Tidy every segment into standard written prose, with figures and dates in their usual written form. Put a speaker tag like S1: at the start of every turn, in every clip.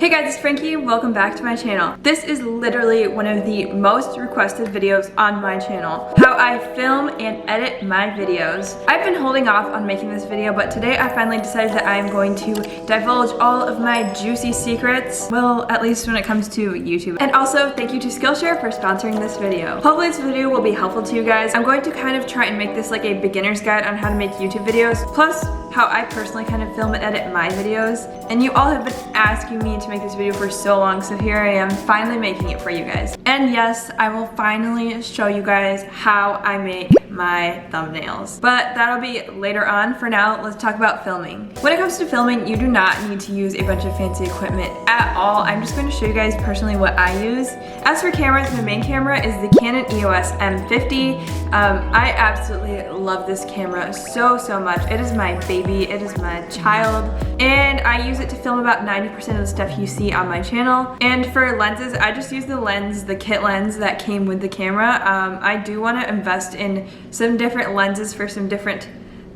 S1: Hey guys, it's Frankie. Welcome back to my channel. This is literally one of the most requested videos on my channel. How I film and edit my videos. I've been holding off on making this video, but today I finally decided that I'm going to divulge all of my juicy secrets. Well, at least when it comes to YouTube. And also, thank you to Skillshare for sponsoring this video. Hopefully this video will be helpful to you guys. I'm going to kind of try and make this like a beginner's guide on how to make YouTube videos, plus how I personally kind of film and edit my videos. And you all have been asking me to make this video for so long, so here I am finally making it for you guys. And yes, I will finally show you guys how I make my thumbnails. But that'll be later on. For now, let's talk about filming. When it comes to filming, you do not need to use a bunch of fancy equipment at all. I'm just going to show you guys personally what I use. As for cameras, my main camera is the Canon EOS M50. I absolutely love this camera so much. It is my baby, it is my child, and I use it to film about 90% of the stuff you see on my channel. And for lenses, I just use the kit lens that came with the camera. I do want to invest in some different lenses for some different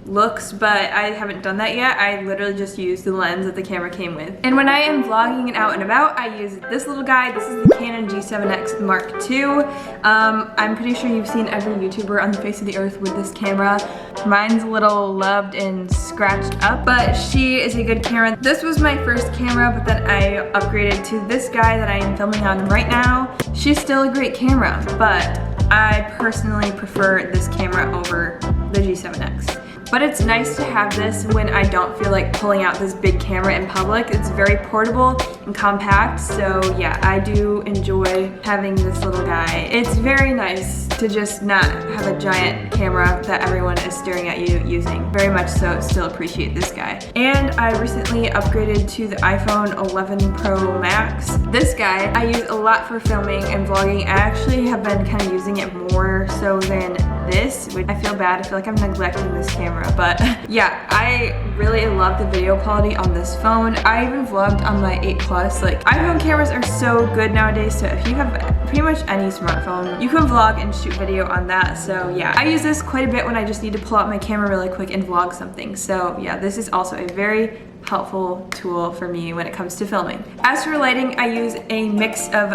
S1: looks, but I haven't done that yet. I literally just use the lens that the camera came with. And when I am vlogging and out and about, I use this little guy. This is the Canon G7X Mark II. I'm pretty sure you've seen every YouTuber on the face of the earth with this camera. Mine's a little loved and scratched up, but she is a good camera. This was my first camera, but then I upgraded to this guy that I am filming on right now. She's still a great camera, but I personally prefer this camera over the G7X. But it's nice to have this when I don't feel like pulling out this big camera in public. It's very portable and compact, so yeah, I do enjoy having this little guy. It's very nice to just not have a giant camera that everyone is staring at you using. Very much so, still appreciate this guy. And I recently upgraded to the iPhone 11 Pro Max. This guy I use a lot for filming and vlogging. I actually have been kind of using it more so than this, which I feel bad. I feel like I'm neglecting this camera, but yeah, I really love the video quality on this phone. I even vlogged on my 8 Plus. Like, iPhone cameras are so good nowadays, so if you have pretty much any smartphone, you can vlog and shoot video on that. So yeah, I use this quite a bit when I just need to pull out my camera really quick and vlog something. So yeah, this is also a very helpful tool for me when it comes to filming. As for lighting, I use a mix of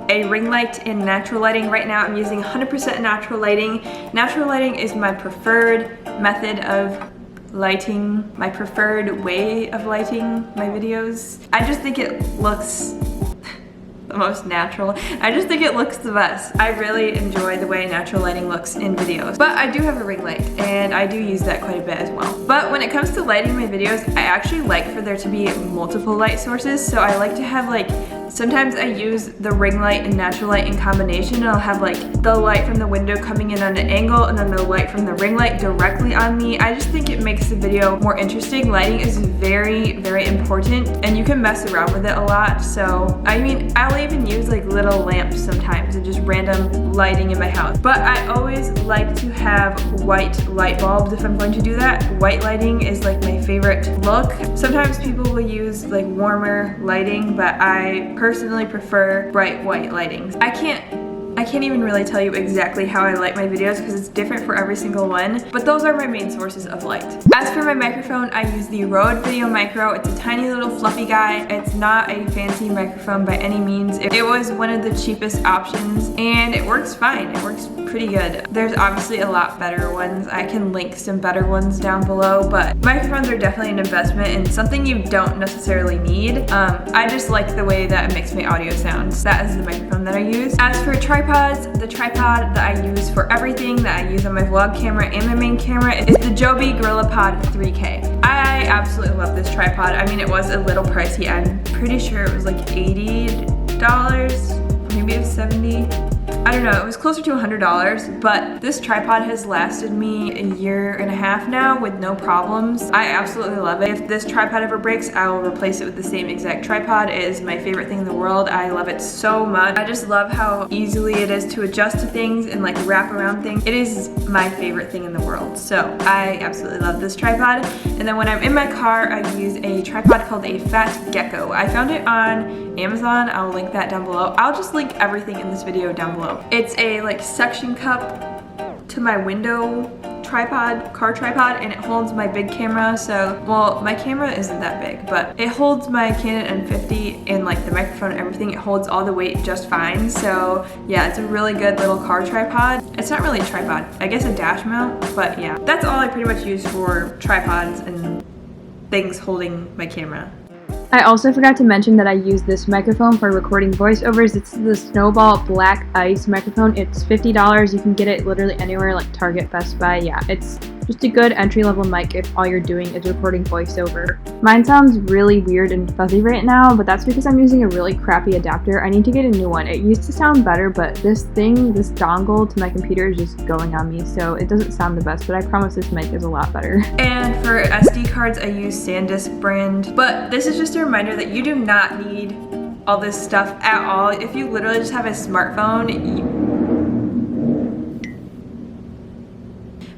S1: a ring light and natural lighting. Right now I'm using 100% natural lighting. Natural lighting is my preferred method of lighting, my preferred way of lighting my videos. I just think it looks the most natural. I just think it looks the best. I really enjoy the way natural lighting looks in videos. But I do have a ring light and I do use that quite a bit as well. But when it comes to lighting my videos, I actually like for there to be multiple light sources. So I like to have like, sometimes I use the ring light and natural light in combination, and I'll have like the light from the window coming in on an angle and then the light from the ring light directly on me. I just think it makes the video more interesting. Lighting is very important and you can mess around with it a lot. So I mean, I'll even use like little lamps sometimes and just random lighting in my house. But I always like to have white light bulbs if I'm going to do that. White lighting is like my favorite look. Sometimes people will use like warmer lighting, but I personally prefer bright white lighting. I can't even really tell you exactly how I light my videos because it's different for every single one, but those are my main sources of light. As for my microphone, I use the Rode VideoMicro. It's a tiny little fluffy guy. It's not a fancy microphone by any means. It was one of the cheapest options and it works fine. It works pretty good. There's obviously a lot better ones. I can link some better ones down below, but microphones are definitely an investment and something you don't necessarily need. I just like the way that it makes my audio sound. So that is the microphone that I use. As for tripods, the tripod that I use for everything that I use on my vlog camera and my main camera is the Joby GorillaPod 3K. I absolutely love this tripod. I mean, it was a little pricey. I'm pretty sure it was like $80, maybe it was $70. I don't know, it was closer to $100, but this tripod has lasted me a year and a half now with no problems. I absolutely love it. If this tripod ever breaks, I will replace it with the same exact tripod. It is my favorite thing in the world. I love it so much. I just love how easily it is to adjust to things and like wrap around things. It is my favorite thing in the world. So I absolutely love this tripod. And then when I'm in my car, I use a tripod called a Fat Gecko. I found it on Amazon. I'll link that down below. I'll just link everything in this video down below. It's a like suction cup to my window tripod, car tripod, and it holds my big camera. So, well, my camera isn't that big, but it holds my Canon M50 and like the microphone and everything. It holds all the weight just fine. So yeah, it's a really good little car tripod. It's not really a tripod, I guess a dash mount, but yeah. That's all I pretty much use for tripods and things holding my camera. I also forgot to mention that I use this microphone for recording voiceovers. It's the Snowball Black Ice microphone. It's $50. You can get it literally anywhere like Target, Best Buy. Yeah, it's just a good entry-level mic if all you're doing is recording voiceover. Mine sounds really weird and fuzzy right now, but that's because I'm using a really crappy adapter. I need to get a new one. It used to sound better, but this dongle to my computer is just going on me, so it doesn't sound the best, but I promise this mic is a lot better. And for SD cards, I use Sandisk brand, but this is just a reminder that you do not need all this stuff at all. If you literally just have a smartphone,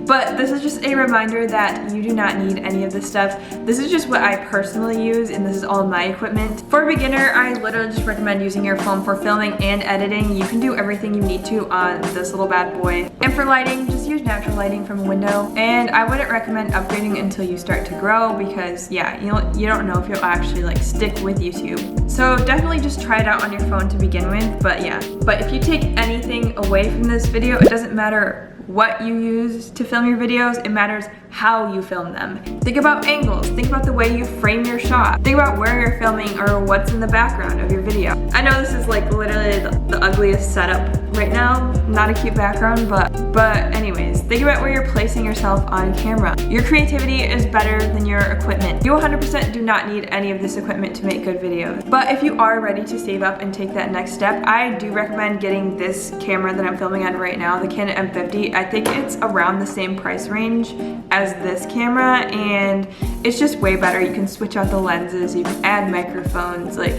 S1: but this is just a reminder that you do not need any of this stuff. This is just what I personally use, and this is all my equipment. For a beginner, I literally just recommend using your phone for filming and editing. You can do everything you need to on this little bad boy. And for lighting, just use natural lighting from a window. And I wouldn't recommend upgrading until you start to grow because yeah, you don't know if you'll actually like stick with YouTube. So definitely just try it out on your phone to begin with, but yeah. But if you take anything away from this video, it doesn't matter what you use to film your videos, it matters how you film them. Think about angles, think about the way you frame your shot, think about where you're filming or what's in the background of your video. I know this is like literally the ugliest setup right now, not a cute background, but anyways, think about where you're placing yourself on camera. Your creativity is better than your equipment. You 100% do not need any of this equipment to make good videos. But if you are ready to save up and take that next step, I do recommend getting this camera that I'm filming on right now, the Canon M50. I think it's around the same price range as this camera, and it's just way better. You can switch out the lenses, you can add microphones, like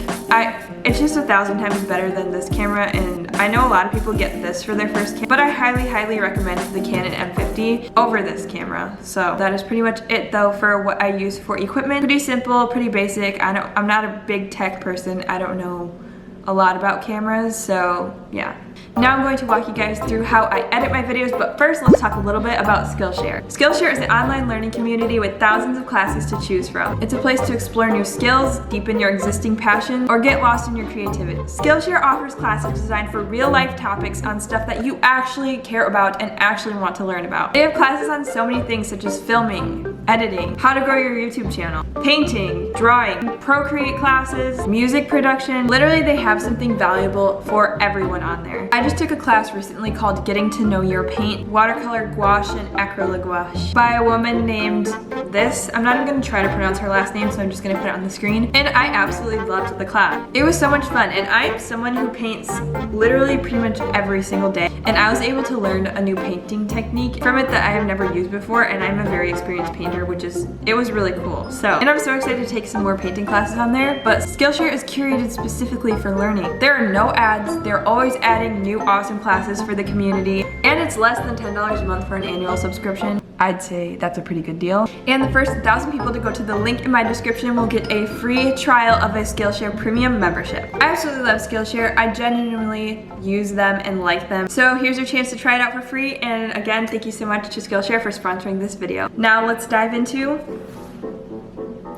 S1: it's just 1,000 times better than this camera. And I know a lot of people get this for their first camera, but I highly recommend the Canon M50 over this camera. So that is pretty much it though for what I use for equipment. Pretty simple, pretty basic. I'm not a big tech person. I don't know a lot about cameras, so yeah. Now I'm going to walk you guys through how I edit my videos, but first let's talk a little bit about Skillshare. Skillshare is an online learning community with thousands of classes to choose from. It's a place to explore new skills, deepen your existing passion, or get lost in your creativity. Skillshare offers classes designed for real-life topics on stuff that you actually care about and actually want to learn about. They have classes on so many things such as filming, editing, how to grow your YouTube channel, painting, drawing, Procreate classes, music production. Literally, they have something valuable for everyone on there. I just took a class recently called Getting to Know Your Paint, Watercolor Gouache and Acrylic Gouache by a woman named this. I'm not even going to try to pronounce her last name, so I'm just going to put it on the screen. And I absolutely loved the class. It was so much fun, and I'm someone who paints literally pretty much every single day, and I was able to learn a new painting technique from it that I have never used before, and I'm a very experienced painter, it was really cool. And I'm so excited to take some more painting classes on there, but Skillshare is curated specifically for learning. There are no ads, they're always adding new awesome classes for the community, and it's less than $10 a month for an annual subscription. I'd say that's a pretty good deal. And the first 1,000 people to go to the link in my description will get a free trial of a Skillshare premium membership. I absolutely love Skillshare. I genuinely use them and like them. So here's your chance to try it out for free. And again, thank you so much to Skillshare for sponsoring this video. Now let's dive into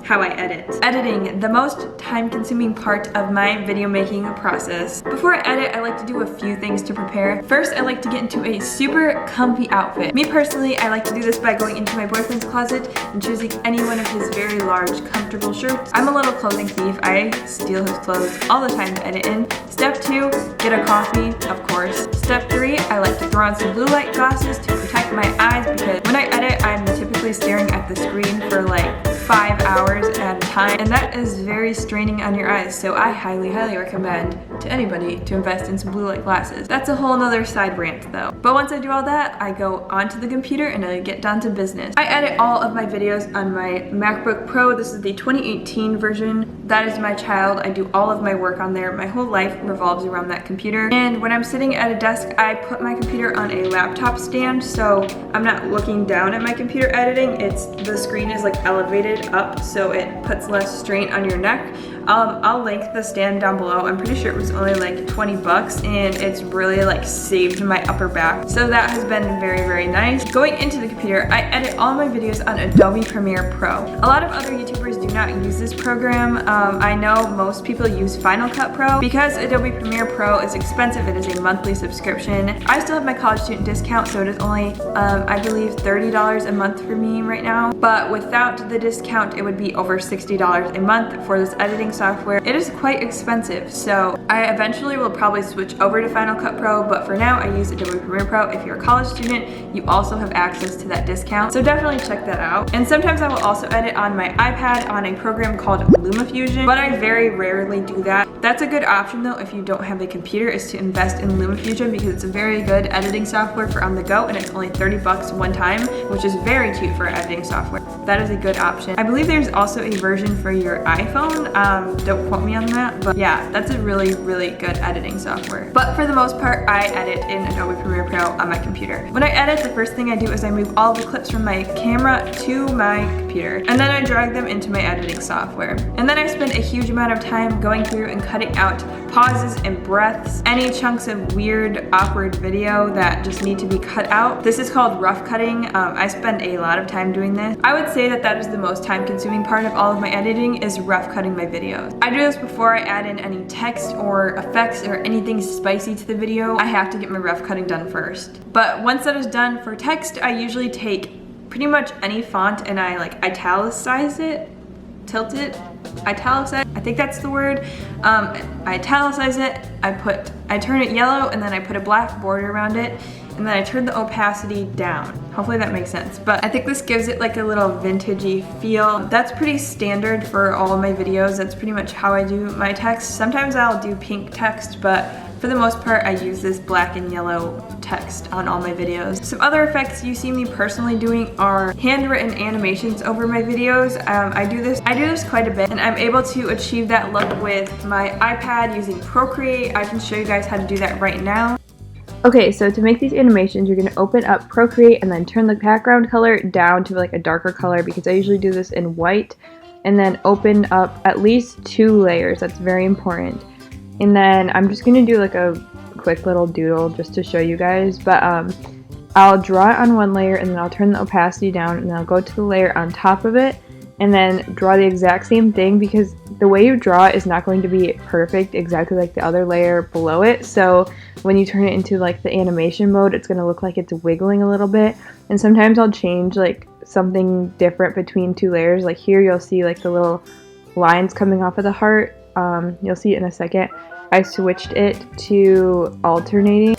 S1: how I edit. Editing, the most time-consuming part of my video making process. Before I edit, I like to do a few things to prepare. First, I like to get into a super comfy outfit. Me personally, I like to do this by going into my boyfriend's closet and choosing any one of his very large, comfortable shirts. I'm a little clothing thief. I steal his clothes all the time to edit in. Step 2, get a coffee, of course. Step 3, I like to throw on some blue light glasses to protect my eyes because when I edit, I'm typically staring at the screen for like 5 hours at a time, and that is very straining on your eyes, so I highly recommend to anybody to invest in some blue light glasses. That's a whole nother side rant though. But once I do all that, I go onto the computer and I get down to business. I edit all of my videos on my MacBook Pro. This is the 2018 version. That is my child. I do all of my work on there. My whole life revolves around that computer. And when I'm sitting at a desk, I put my computer on a laptop stand, so I'm not looking down at my computer editing. The screen is like elevated it up so it puts less strain on your neck. I'll link the stand down below. I'm pretty sure it was only like 20 bucks and it's really like saved my upper back. So that has been very, very nice. Going into the computer, I edit all my videos on Adobe Premiere Pro. A lot of other YouTubers do not use this program. I know most people use Final Cut Pro. Because Adobe Premiere Pro is expensive, it is a monthly subscription. I still have my college student discount, so it is only, I believe, $30 a month for me right now. But without the discount, it would be over $60 a month for this editing software. It is quite expensive, so I eventually will probably switch over to Final Cut Pro, but for now I use Adobe Premiere Pro. If you're a college student, you also have access to that discount, so definitely check that out. And sometimes I will also edit on my iPad on a program called Lumafusion, but I very rarely do that. That's a good option though if you don't have a computer, is to invest in Lumafusion because it's a very good editing software for on the go, and it's only 30 bucks one time, which is very cheap for editing software. That is a good option. I believe there's also a version for your iPhone. Don't quote me on that, but yeah, that's a really, really good editing software. But for the most part, I edit in Adobe Premiere Pro on my computer. When I edit, the first thing I do is I move all the clips from my camera to my computer, and then I drag them into my editing software. And then I spend a huge amount of time going through and cutting out pauses and breaths, any chunks of weird, awkward video that just need to be cut out. This is called rough cutting. I spend a lot of time doing this. I would say that that is the most time-consuming part of all of my editing, is rough cutting my videos. I do this before I add in any text or effects or anything spicy to the video. I have to get my rough cutting done first. But once that is done for text, I usually take pretty much any font and I like italicize it, tilt it, italicize, I think that's the word. I italicize it, I turn it yellow, and then I put a black border around it, and then I turn the opacity down. Hopefully that makes sense, but I think this gives it like a little vintagey feel. That's pretty standard for all of my videos. That's pretty much how I do my text. Sometimes I'll do pink text, but for the most part, I use this black and yellow text on all my videos. Some other effects you see me personally doing are handwritten animations over my videos. I do this quite a bit, and I'm able to achieve that look with my iPad using Procreate. I can show you guys how to do that right now. Okay, so to make these animations, you're gonna open up Procreate and then turn the background color down to like a darker color, because I usually do this in white, and then open up at least 2 layers. That's very important. And then I'm just gonna do like a quick little doodle just to show you guys, but I'll draw it on one layer, and then I'll turn the opacity down, and then I'll go to the layer on top of it and then draw the exact same thing, because the way you draw it is not going to be perfect exactly like the other layer below it. So when you turn it into like the animation mode, it's gonna look like it's wiggling a little bit. And sometimes I'll change like something different between 2 layers. Like here you'll see like the little lines coming off of the heart. You'll see it in a second. I switched it to alternating.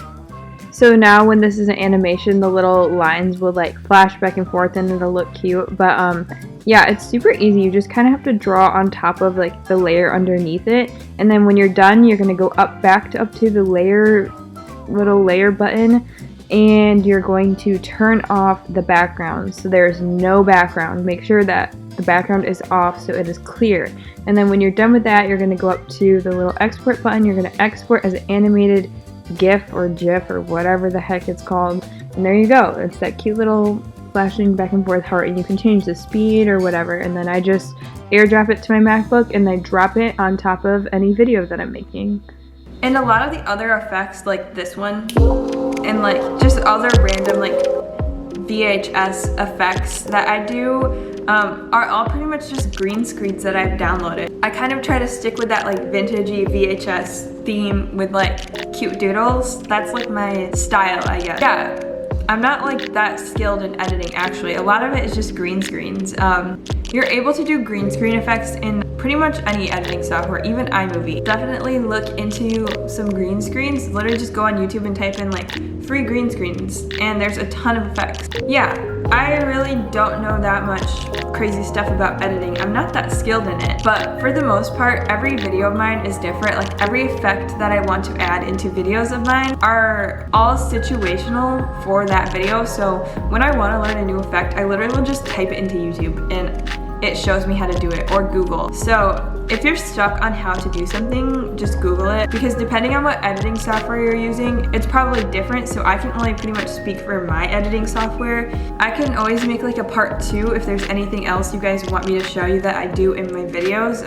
S1: So now when this is an animation, the little lines will like flash back and forth and it'll look cute. But yeah, it's super easy. You just kind of have to draw on top of like the layer underneath it. And then when you're done, you're going to go back up to the little layer button, and you're going to turn off the background. So there's no background. Make sure that the background is off so it is clear. And then when you're done with that, you're going to go up to the little export button. You're going to export as an animated GIF or GIF or whatever the heck it's called. And there you go. It's that cute little flashing back and forth heart, and you can change the speed or whatever. And then I just airdrop it to my MacBook, and I drop it on top of any video that I'm making. And a lot of the other effects, like this one, and like just other random like VHS effects that I do, are all pretty much just green screens that I've downloaded. I kind of try to stick with that like vintagey VHS theme with like cute doodles. That's like my style, I guess. Yeah, I'm not like that skilled in editing actually. A lot of it is just green screens. You're able to do green screen effects in pretty much any editing software, even iMovie. Definitely look into some green screens. Literally just go on YouTube and type in like free green screens, and there's a ton of effects. Yeah, I really don't know that much crazy stuff about editing. I'm not that skilled in it, but for the most part, every video of mine is different. Like every effect that I want to add into videos of mine are all situational for that video. So when I want to learn a new effect, I literally will just type it into YouTube, and it shows me how to do it, or Google. So if you're stuck on how to do something, just Google it, because depending on what editing software you're using, it's probably different. So I can only pretty much speak for my editing software. I can always make like a part 2 if there's anything else you guys want me to show you that I do in my videos.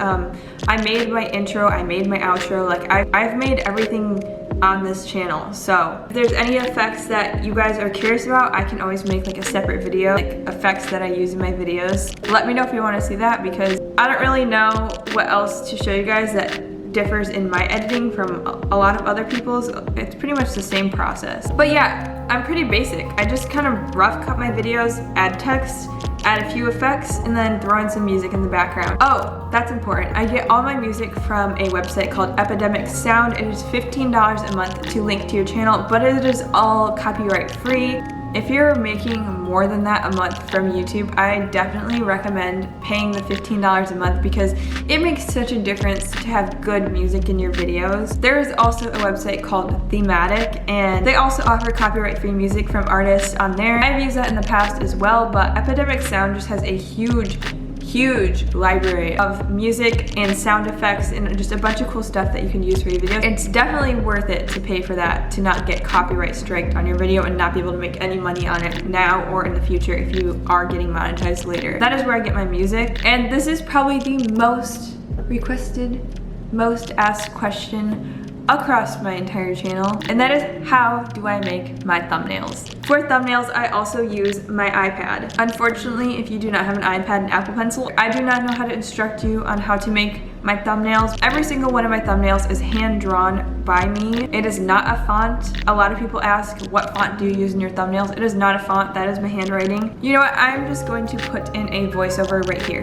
S1: I made my intro, I made my outro, like I've made everything on this channel. So if there's any effects that you guys are curious about, I can always make like a separate video, like effects that I use in my videos. Let me know if you want to see that, because I don't really know what else to show you guys that differs in my editing from a lot of other people's. It's pretty much the same process. But yeah, I'm pretty basic. I just kind of rough cut my videos, add text, add a few effects, and then throw in some music in the background. Oh, that's important. I get all my music from a website called Epidemic Sound. It is $15 a month to link to your channel, but it is all copyright free. If you're making more than that a month from YouTube, I definitely recommend paying the $15 a month, because it makes such a difference to have good music in your videos. There is also a website called Thematic, and they also offer copyright-free music from artists on there. I've used that in the past as well, but Epidemic Sound just has a huge library of music and sound effects and just a bunch of cool stuff that you can use for your video. It's definitely worth it to pay for that, to not get copyright striked on your video and not be able to make any money on it now or in the future if you are getting monetized later. That is where I get my music, and this is probably the most requested, most asked question across my entire channel, and that is, how do I make my thumbnails? For thumbnails, I also use my iPad. Unfortunately, if you do not have an iPad and Apple Pencil, I do not know how to instruct you on how to make my thumbnails. Every single one of my thumbnails is hand-drawn by me. It is not a font. A lot of people ask, what font do you use in your thumbnails? It is not a font, that is my handwriting. You know what, I'm just going to put in a voiceover right here.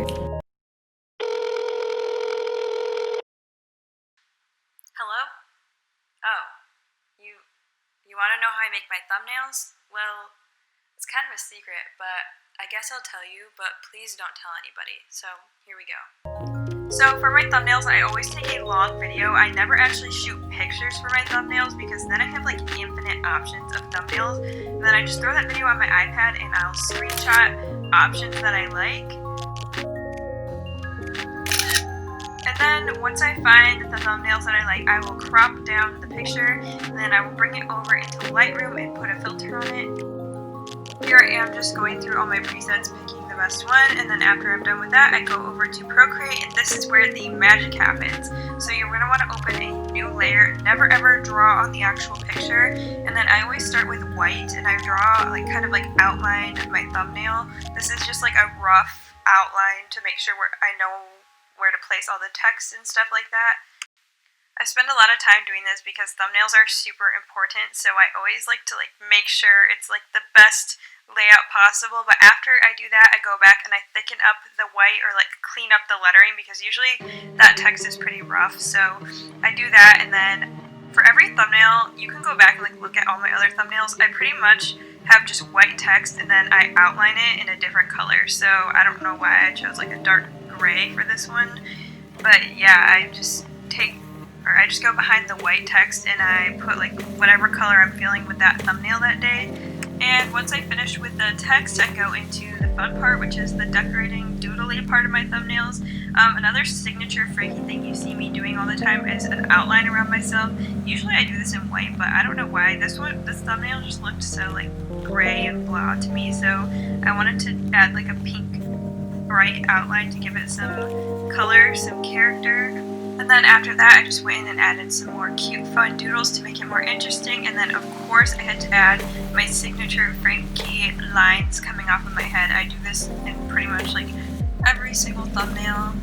S1: Hello? Oh, you want to know how I make my thumbnails? Well, it's kind of a secret, but I guess I'll tell you, but please don't tell anybody. So here we go. So for my thumbnails, I always take a long video. I never actually shoot pictures for my thumbnails, because then I have like infinite options of thumbnails. And then I just throw that video on my iPad and I'll screenshot options that I like. And then once I find the thumbnails that I like, I will crop down the picture, and then I will bring it over into Lightroom and put a filter on it. Here I am just going through all my presets, picking the best one, and then after I'm done with that, I go over to Procreate, and this is where the magic happens. So you're going to want to open a new layer, never ever draw on the actual picture, and then I always start with white, and I draw like kind of like outline of my thumbnail. This is just like a rough outline to make sure I know where to place all the text and stuff like that. I spend a lot of time doing this because thumbnails are super important, so I always like to make sure it's like the best layout possible. But after I do that, I go back and I thicken up the white, or like clean up the lettering, because usually that text is pretty rough. So I do that, and then for every thumbnail, you can go back and look at all my other thumbnails. I pretty much have just white text, and then I outline it in a different color. So I don't know why I chose like a dark gray for this one, but yeah, I just go behind the white text and I put like whatever color I'm feeling with that thumbnail that day. And once I finish with the text, I go into the fun part, which is the decorating, doodly part of my thumbnails. Another signature freaky thing you see me doing all the time is an outline around myself. Usually I do this in white, but I don't know why this thumbnail just looked so like gray and blah to me, so I wanted to add like a pink bright outline to give it some color, some character. And then after that, I just went in and added some more cute fun doodles to make it more interesting. And then of course I had to add my signature Frankie lines coming off of my head. I do this in pretty much like every single thumbnail.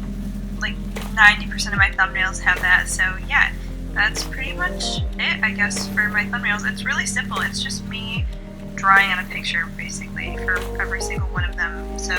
S1: Like 90% of my thumbnails have that. So yeah, that's pretty much it, I guess, for my thumbnails. It's really simple. It's just me drawing on a picture basically for every single one of them. So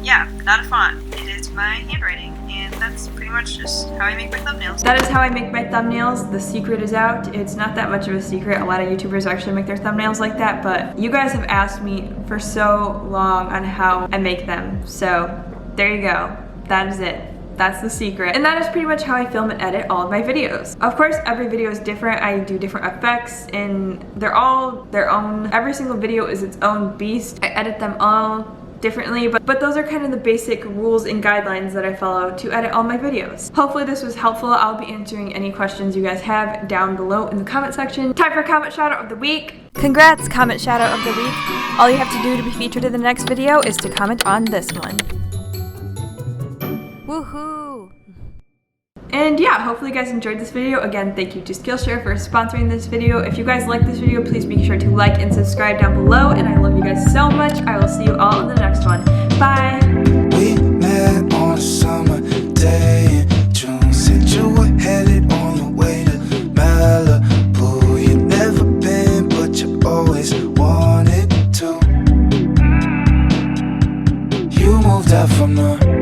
S1: yeah, not a font. It is my handwriting, and that's pretty much just how I make my thumbnails. That is how I make my thumbnails. The secret is out. It's not that much of a secret. A lot of YouTubers actually make their thumbnails like that, but you guys have asked me for so long on how I make them. So there you go. That is it. That's the secret. And that is pretty much how I film and edit all of my videos. Of course, every video is different. I do different effects, and they're all their own. Every single video is its own beast. I edit them all differently, but those are kind of the basic rules and guidelines that I follow to edit all my videos. Hopefully this was helpful. I'll be answering any questions you guys have down below in the comment section. Time for comment shout out of the week. Congrats, comment shout out of the week. All you have to do to be featured in the next video is to comment on this one. Woohoo! And yeah, hopefully you guys enjoyed this video. Again, thank you to Skillshare for sponsoring this video. If you guys like this video, please be sure to like and subscribe down below. And I love you guys so much. I will see you all in the next one. Bye!
S2: We met on a summer day in June. Said you were headed on your way to Malibu. You'd never been, but you always wanted to. You moved out from the